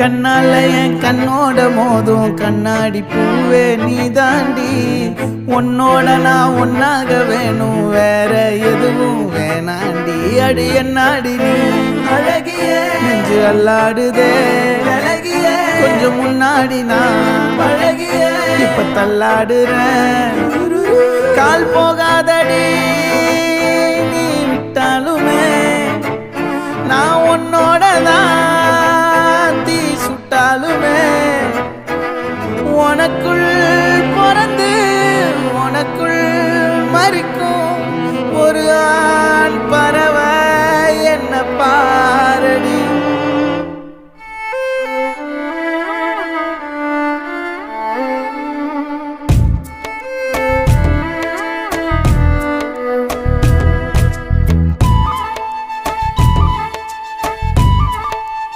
கண்ணால என் கண்ணோட மோதும் கண்ணாடி பூவே நீ தாண்டி. உன்னோட நான் ஒன்னாக வேணும், வேற எதுவும் வேணாண்டி. அடி என்னாடி நீ அழகிய நெஞ்சு அல்லாடுதே அழகிய. கொஞ்சம் முன்னாடி நான் அழகிய இப்ப தள்ளாடுறேன். கால் போகாதடி நீ விட்டாலுமே, நான் உன்னோட தான் தீ சுட்டாலுமே. உனக்குள் பிறந்து உனக்குள் மறிக்கும் ஒரு ஆண் பறவை என்ன